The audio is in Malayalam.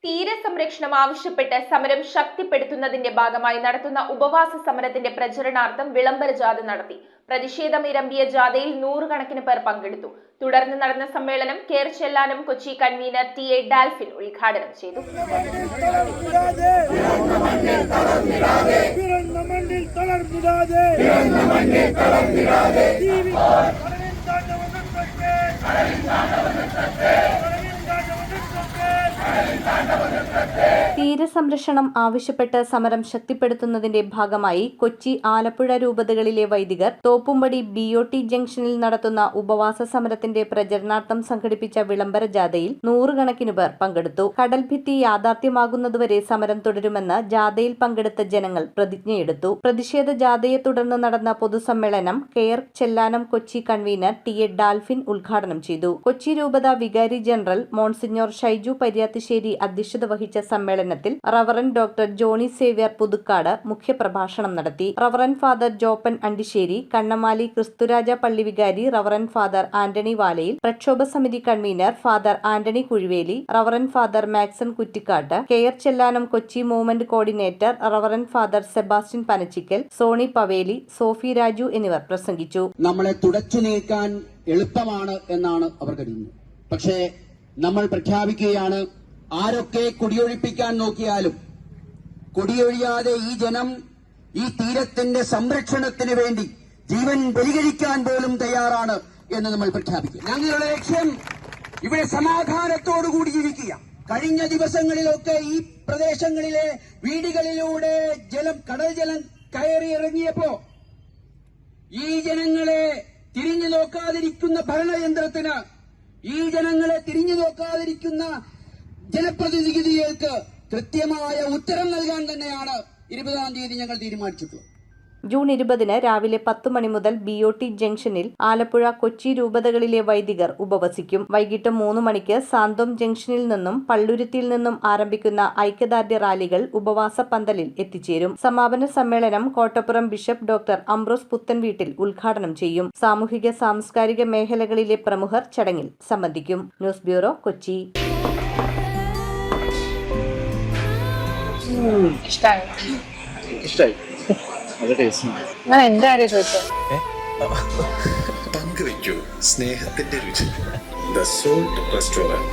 തീരസംരക്ഷണം ആവശ്യപ്പെട്ട് സമരം ശക്തിപ്പെടുത്തുന്നതിന്റെ ഭാഗമായി നടത്തുന്ന ഉപവാസ സമരത്തിന്റെ പ്രചരണാർത്ഥം വിളംബര ജാഥ നടത്തി. പ്രതിഷേധമിരമ്പിയ ജാഥയിൽ 100 കണക്കിന് പേർ പങ്കെടുത്തു. തുടർന്ന് നടന്ന സമ്മേളനം care Chellanam Kochi convener TA ഡാൽഫിൻ ഉദ്ഘാടനം ചെയ്തു. തീരസംരക്ഷണം ആവശ്യപ്പെട്ട് സമരം ശക്തിപ്പെടുത്തുന്നതിന്റെ ഭാഗമായി കൊച്ചി, ആലപ്പുഴ രൂപതകളിലെ വൈദികർ തോപ്പുംപടി BOT ജംഗ്ഷനിൽ നടത്തുന്ന ഉപവാസ സമരത്തിന്റെ പ്രചരണാർത്ഥം സംഘടിപ്പിച്ച വിളംബര ജാഥയിൽ 100 കണക്കിന് പേർ പങ്കെടുത്തു. കടൽഭിത്തി യാഥാർത്ഥ്യമാകുന്നതുവരെ സമരം തുടരുമെന്ന് ജാഥയിൽ പങ്കെടുത്ത ജനങ്ങൾ പ്രതിജ്ഞയെടുത്തു. പ്രതിഷേധ ജാഥയെ തുടർന്ന് നടന്ന പൊതുസമ്മേളനം care Chellanam Kochi convener TA ഡാൽഫിൻ ഉദ്ഘാടനം ചെയ്തു. കൊച്ചി രൂപത വികാരി ജനറൽ മോൺസിഞ്ഞോർ ഷൈജു പരിയാത്തിശ്ശേരി അധ്യക്ഷത വഹിച്ച സമ്മേളനത്തിൽ റവറന്റ് ഡോക്ടർ ജോണി സേവ്യർ പുതുക്കാട് മുഖ്യപ്രഭാഷണം നടത്തി. റവറന്റ് ഫാദർ ജോപ്പൻ അണ്ടിശ്ശേരി, കണ്ണമാലി ക്രിസ്തുരാജ പള്ളി വികാരി റവറന്റ് ഫാദർ ആന്റണി വാലയിൽ, പ്രക്ഷോഭ സമിതി convener father Antony Kuzhuveli, reverend father Maxon Kuttikkatt, care Chellanam Kochi movement coordinator reverend father Sebastian Panachikkal, Soni Paveli, Sophy Raju എന്നിവർ പ്രസംഗിച്ചു. നമ്മളെ തുടച്ചു നീക്കാൻ എളുപ്പമാണ് എന്നാണ് അവർ കരുതുന്നത്. പക്ഷേ നമ്മൾ പ്രഖ്യാപിക്കുകയാണ്, ആരൊക്കെ കൊടിയൊഴിപ്പിക്കാൻ നോക്കിയാലും കൊടിയൊഴിയാതെ ഈ ജനം ഈ തീരത്തിന്റെ സംരക്ഷണത്തിന് വേണ്ടി ജീവൻ ബലികഴിക്കാൻ പോലും തയ്യാറാണ് എന്ന് നമ്മൾ പ്രഖ്യാപിക്കുക. ഞങ്ങളുടെ ലക്ഷ്യം ഇവിടെ സമാധാനത്തോടുകൂടി ജീവിക്കുക. കഴിഞ്ഞ ദിവസങ്ങളിലൊക്കെ ഈ പ്രദേശങ്ങളിലെ വീടുകളിലൂടെ കടൽ ജലം കയറി ഇറങ്ങിയപ്പോ ഈ ജനങ്ങളെ തിരിഞ്ഞു നോക്കാതിരിക്കുന്ന ഭരണയന്ത്രത്തിന്, ഈ ജനങ്ങളെ തിരിഞ്ഞു നോക്കാതിരിക്കുന്ന ജനപ്രതിനിധികൾക്ക് കൃത്യമായ ഉത്തരം നൽകാൻ തന്നെയാണ് 20-ാം തീയതി ഞങ്ങൾ തീരുമാനിച്ചിട്ടുള്ളത്. ജൂൺ 20-ന് രാവിലെ 10 മണി മുതൽ BOT ജംഗ്ഷനിൽ ആലപ്പുഴ, കൊച്ചി രൂപതകളിലെ വൈദികർ ഉപവസിക്കും. വൈകിട്ട് 3 മണിക്ക് സാന്തോം ജംഗ്ഷനിൽ നിന്നും പള്ളുരുത്തിയിൽ നിന്നും ആരംഭിക്കുന്ന ഐക്യദാർഢ്യ റാലികൾ ഉപവാസ പന്തലിൽ എത്തിച്ചേരും. സമാപന സമ്മേളനം കോട്ടപ്പുറം ബിഷപ്പ് ഡോക്ടർ അംബ്രോസ് പുത്തൻവീട്ടിൽ ഉദ്ഘാടനം ചെയ്യും. സാമൂഹിക സാംസ്കാരിക മേഖലകളിലെ പ്രമുഖർ ചടങ്ങിൽ സംബന്ധിക്കും. News bureau, Kochi. പങ്കുവയ്ക്കൂ സ്നേഹത്തിന്റെ രുചി. The salt restaurant.